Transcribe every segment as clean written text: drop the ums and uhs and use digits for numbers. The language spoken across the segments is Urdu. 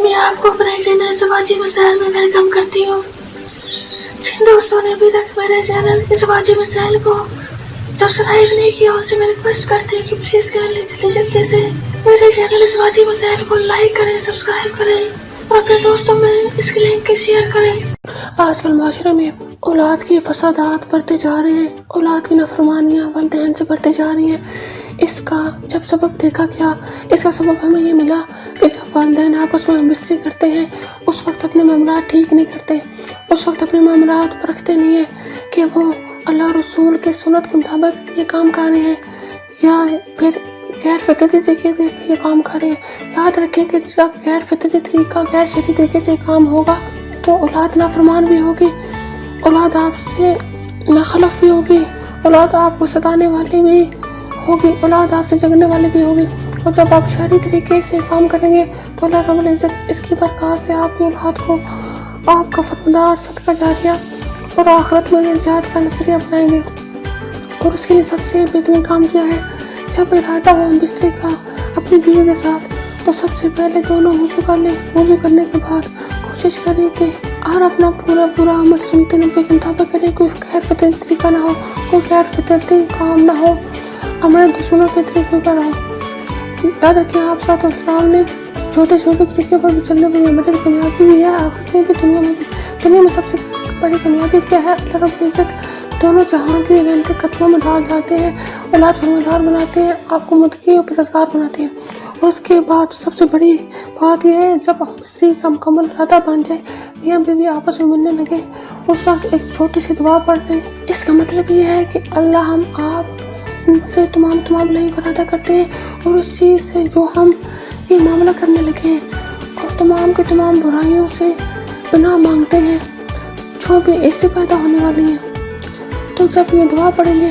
میں آپ کو اپنے چینل ازواجی مسائل میں ویلکم کرتی ہوں۔ جن دوستوں نے ابھی تک میرے چینل ازواجی مسائل کو سبسکرائب نہیں کیا ان سے میں ریکویسٹ کرتی ہوں کہ پلیز جلدی سے میرے چینل ازواجی مسائل کو لائک کریں، سبسکرائب کریں اور اپنے دوستوں میں اس کی لنک شیئر کریں۔ آج کل معاشرے میں اولاد کی فسادات بڑھتے جا رہے ہیں، اولاد کی نافرمانیاں والدین سے بڑھتے جا رہی ہیں۔ اس کا جب سبب دیکھا گیا، اس کا سبب ہمیں یہ ملا کہ جب والدین آپس میں بستری کرتے ہیں اس وقت اپنے معاملات ٹھیک نہیں کرتے، اس وقت اپنے معاملات پرکھتے نہیں ہیں کہ وہ اللہ رسول کے سنت کے مطابق یہ کام کر رہے ہیں یا پھر غیر فطرتی طریقے سے یہ کام کر رہے ہیں۔ یاد رکھیں کہ جب غیر فطرتی طریقہ، غیر شرعی طریقے سے کام ہوگا تو اولاد نافرمان بھی ہوگی، اولاد آپ سے ناخلف بھی ہوگی، اولاد آپ کو ستانے والی بھی ہوگی، اولاد آپ سے جھگڑنے والی بھی ہوگی۔ اور جب آپ شرعی طریقے سے کام کریں گے تو اللہ رب العزت اس کی برکات سے آپ کی اولاد کو آپ کا فرماندار صدقہ جاریہ اور آخرت میں نجات کا نظریہ بنائیں گے۔ اور اس کے لیے سب سے بہترین کام کیا ہے، جب ارادہ ہو بستری کا اپنی بیوی کے ساتھ تو سب سے پہلے دونوں وضو کر لیں۔ وضو کرنے کے بعد کوشش کریں کہ ہر اپنا پورا عمل سنتے نبی کے مطابق کریں، کوئی غیر فطرتی طریقہ نہ ہو، کوئی غیر فطرتی کام نہ ہو، ہمارے دشمنوں کے طریقے پر ہو۔ یاد رکھیں آپ صلی اللہ علیہ وسلم نے چھوٹے طریقے پر چلنے میں بڑی کامیابی بھی ہے، آخرت میں بھی دنیا میں سب سے بڑی کامیابی کیا ہے، اللہ رب العزت دونوں جہاں کی نعمتیں قدموں میں ڈال جاتے ہیں، اولاد فرماندار بناتے ہیں، آپ کو متقی اور پرہیزگار بناتے ہیں۔ اور اس کے بعد سب سے بڑی بات یہ ہے، جب بستری کا مکمل ارادہ بن جائے، میاں بیوی آپس میں ملنے لگے، اس وقت ایک چھوٹی سی دعا پڑھ لیں۔ اس کا مطلب یہ ہے کہ اللہ ہم آپ سے تمام بھلائیوں کا ارادہ کرتے ہیں اور اس چیز سے جو ہم یہ معاملہ کرنے لگے ہیں اور تمام برائیوں سے پناہ مانگتے ہیں جو بھی اس سے پیدا ہونے والی ہیں۔ تو جب یہ دعا پڑھیں گے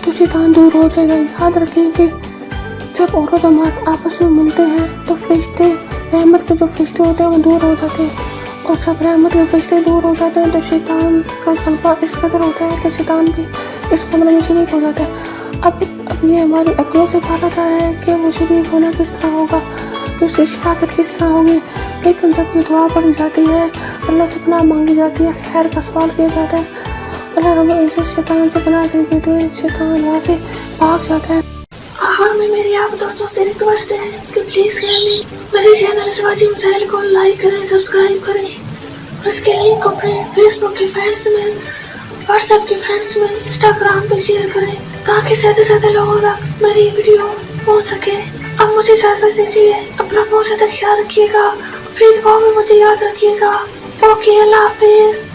تو شیطان دور ہو جائے گا۔ یاد رکھیں کہ جب عورت اور مرد آپس میں ملتے ہیں تو فرشتے، رحمت کے جو فرشتے ہوتے ہیں وہ دور ہو جاتے ہیں، اور جب رحمت کے فرشتے دور ہو جاتے ہیں تو شیطان کا غلبہ اس قدر ہوتا ہے کہ شیطان بھی اس معاملے میں شریک ہو جاتا ہے۔ اب یہ ہماری عقلوں سے باہر آ رہا ہے کہ وہ شریک ہونا کس طرح ہوگا، کہ اس کی شراکت کس طرح ہوگی، لیکن جب یہ دعا پڑھی جاتی ہے، اللہ سے پناہ مانگی جاتی ہے، خیر کا سوال کیا جاتا ہے، اللہ رب العزت شیطان سے پناہ دے دیتے ہیں، شیطان وہاں سے بھاگ جاتا ہے۔ آخر میں میری آپ دوستوں سے ریکویسٹ ہے کہ پلیز میرے چینل ازواجی مسائل کو لائک کریں، سبسکرائب کریں اور اس کے لنک کو اپنے فیس بک کے فرینڈس میں، واٹس ایپ کے فرینڈس میں، انسٹاگرام پہ شیئر کریں تاکہ زیادہ سے زیادہ لوگوں تک میری ویڈیو پہنچ سکے۔ اب مجھے اجازت دیجیے، اپنا بہت زیادہ خیال رکھیے گا، پلیز دعاؤں میں مجھے یاد رکھیے گا۔ اوکے، اللہ حافظ۔